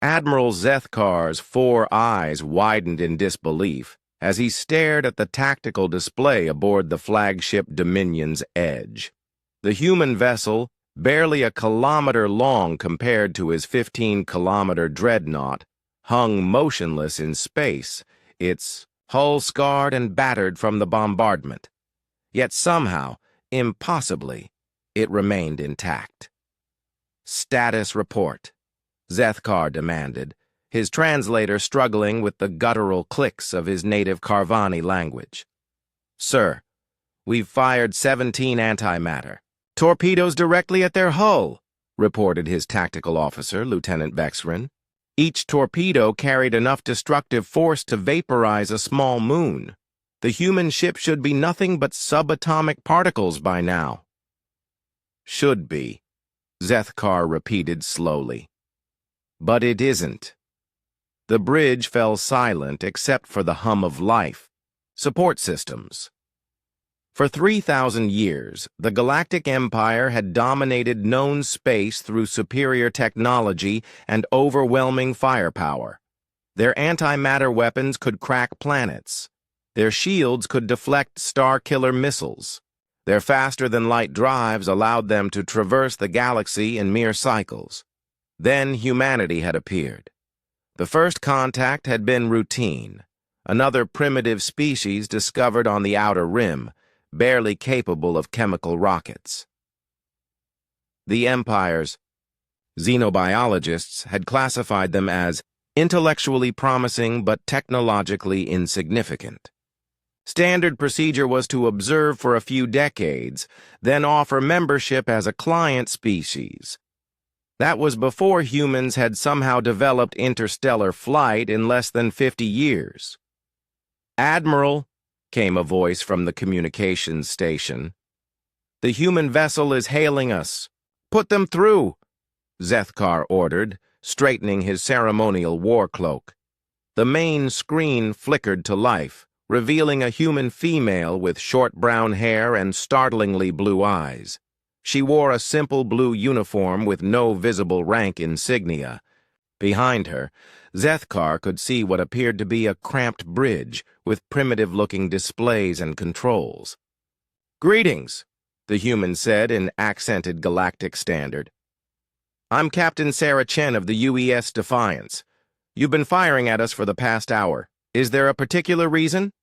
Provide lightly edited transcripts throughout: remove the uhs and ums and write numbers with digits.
Admiral Zethkar's 4 eyes widened in disbelief as he stared at the tactical display aboard the flagship Dominion's Edge. The human vessel, barely a kilometer long compared to his 15-kilometer dreadnought, hung motionless in space, its hull scarred and battered from the bombardment. Yet somehow, impossibly, it remained intact. "Status report," Zethkar demanded, his translator struggling with the guttural clicks of his native Carvani language. "Sir, we've fired 17 antimatter. Torpedoes directly at their hull," reported his tactical officer, Lieutenant Vexrin. "Each torpedo carried enough destructive force to vaporize a small moon. The human ship should be nothing but subatomic particles by now." "Should be," Zethkar repeated slowly. "But it isn't." The bridge fell silent except for the hum of life. Support systems. For 3,000 years, the Galactic Empire had dominated known space through superior technology and overwhelming firepower. Their antimatter weapons could crack planets. Their shields could deflect star-killer missiles. Their faster-than-light drives allowed them to traverse the galaxy in mere cycles. Then humanity had appeared. The first contact had been routine, another primitive species discovered on the outer rim, barely capable of chemical rockets. The Empire's xenobiologists had classified them as intellectually promising but technologically insignificant. Standard procedure was to observe for a few decades, then offer membership as a client species. That was before humans had somehow developed interstellar flight in less than 50 years. "Admiral," came a voice from the communications station. "The human vessel is hailing us. Put them through," Zethkar ordered, straightening his ceremonial war cloak. The main screen flickered to life, revealing a human female with short brown hair and startlingly blue eyes. She wore a simple blue uniform with no visible rank insignia. Behind her, Zethkar could see what appeared to be a cramped bridge with primitive-looking displays and controls. "Greetings," the human said in accented galactic standard. "I'm Captain Sarah Chen of the UES Defiance. You've been firing at us for the past hour. Is there a particular reason?"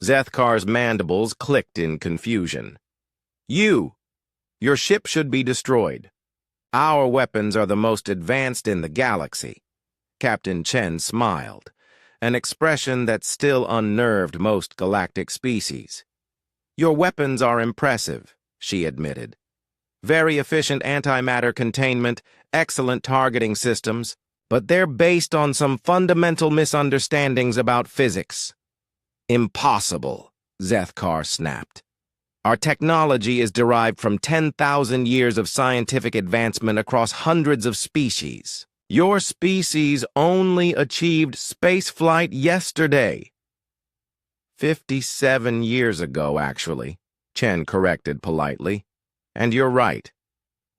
Zethkar's mandibles clicked in confusion. Your ship should be destroyed. Our weapons are the most advanced in the galaxy." Captain Chen smiled, an expression that still unnerved most galactic species. "Your weapons are impressive," she admitted. "Very efficient antimatter containment, excellent targeting systems, but they're based on some fundamental misunderstandings about physics." "Impossible," Zethkar snapped. "Our technology is derived from 10,000 years of scientific advancement across hundreds of species. Your species only achieved spaceflight yesterday." 57 years ago, actually, Chen corrected politely. "And you're right.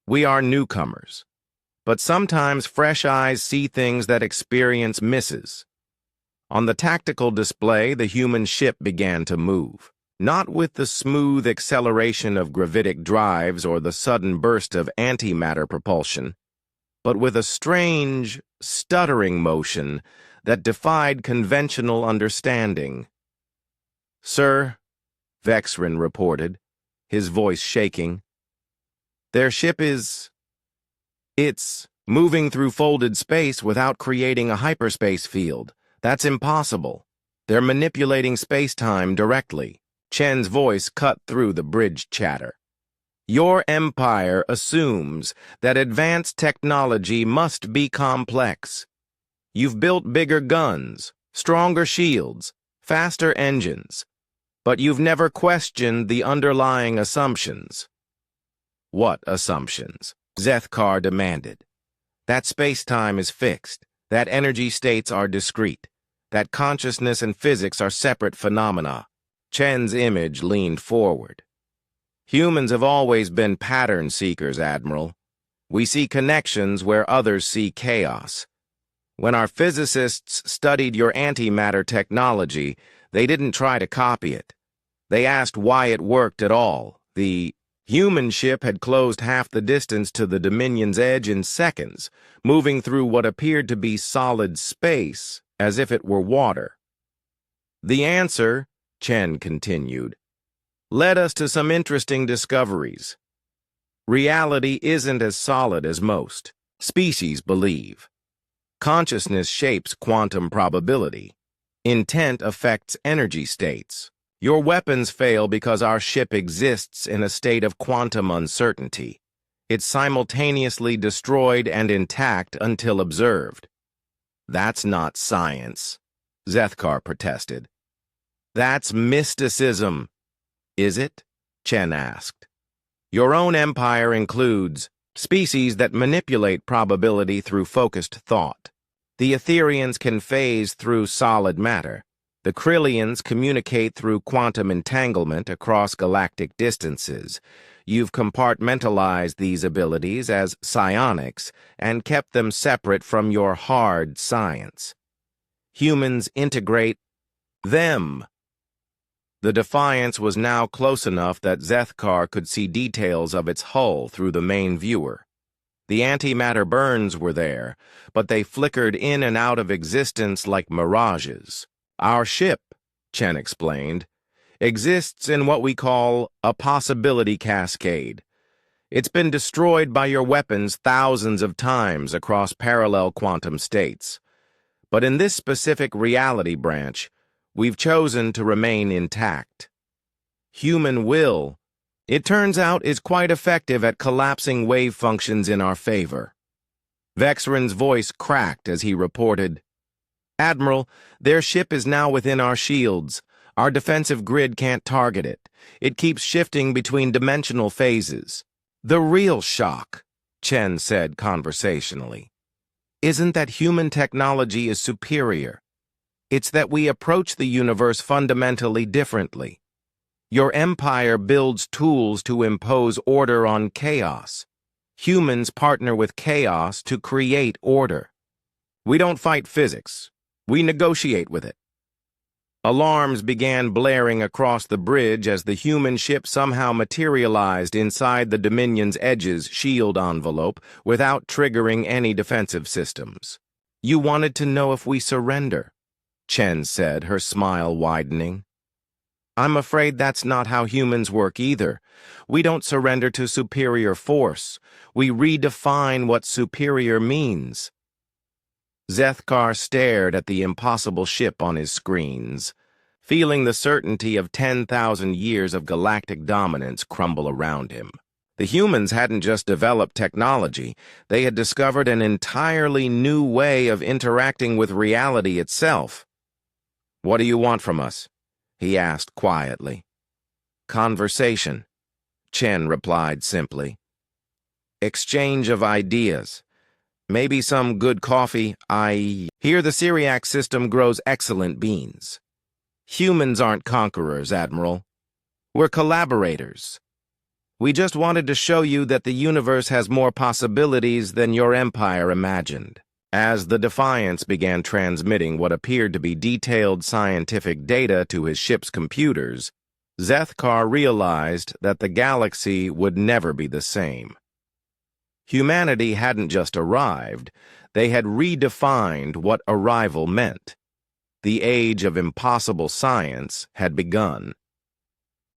We are newcomers. But sometimes fresh eyes see things that experience misses." On the tactical display, the human ship began to move. Not with the smooth acceleration of gravitic drives or the sudden burst of antimatter propulsion, but with a strange, stuttering motion that defied conventional understanding. "Sir," Vexrin reported, his voice shaking, "their ship it's moving through folded space without creating a hyperspace field. That's impossible. They're manipulating space-time directly." Chen's voice cut through the bridge chatter. "Your empire assumes that advanced technology must be complex. You've built bigger guns, stronger shields, faster engines, but you've never questioned the underlying assumptions." "What assumptions?" Zethkar demanded. "That space-time is fixed, that energy states are discrete, that consciousness and physics are separate phenomena." Chen's image leaned forward. "Humans have always been pattern seekers, Admiral. We see connections where others see chaos. When our physicists studied your antimatter technology, they didn't try to copy it. They asked why it worked at all. The human ship had closed half the distance to the Dominion's edge in seconds, moving through what appeared to be solid space, as if it were water. The answer, Chen continued, led us to some interesting discoveries. Reality isn't as solid as most species believe. Consciousness shapes quantum probability. Intent affects energy states. Your weapons fail because our ship exists in a state of quantum uncertainty. It's simultaneously destroyed and intact until observed. That's not science, Zethkar protested. That's mysticism. Is it? Chen asked. Your own empire includes species that manipulate probability through focused thought. The Etherians can phase through solid matter. The Krillians communicate through quantum entanglement across galactic distances. You've compartmentalized these abilities as psionics and kept them separate from your hard science. Humans integrate them. The Defiance was now close enough that Zethkar could see details of its hull through the main viewer. The antimatter burns were there, but they flickered in and out of existence like mirages. Our ship, Chen explained, exists in what we call a possibility cascade. It's been destroyed by your weapons thousands of times across parallel quantum states. But in this specific reality branch, we've chosen to remain intact. Human will, it turns out, is quite effective at collapsing wave functions in our favor. Vexran's voice cracked as he reported, Admiral, their ship is now within our shields. Our defensive grid can't target it. It keeps shifting between dimensional phases. The real shock, Chen said conversationally, isn't that human technology is superior. It's that we approach the universe fundamentally differently. Your empire builds tools to impose order on chaos. Humans partner with chaos to create order. We don't fight physics. We negotiate with it. Alarms began blaring across the bridge as the human ship somehow materialized inside the Dominion's Edge's shield envelope without triggering any defensive systems. You wanted to know if we surrender, Chen said, her smile widening. I'm afraid that's not how humans work either. We don't surrender to superior force. We redefine what superior means. Zethkar stared at the impossible ship on his screens, feeling the certainty of 10,000 years of galactic dominance crumble around him. The humans hadn't just developed technology, they had discovered an entirely new way of interacting with reality itself. What do you want from us? He asked quietly. Conversation, Chen replied simply. Exchange of ideas. Maybe some good coffee. I hear the Syriac system grows excellent beans. Humans aren't conquerors, Admiral. We're collaborators. We just wanted to show you that the universe has more possibilities than your empire imagined. As the Defiance began transmitting what appeared to be detailed scientific data to his ship's computers, Zethkar realized that the galaxy would never be the same. Humanity hadn't just arrived, they had redefined what arrival meant. The age of impossible science had begun.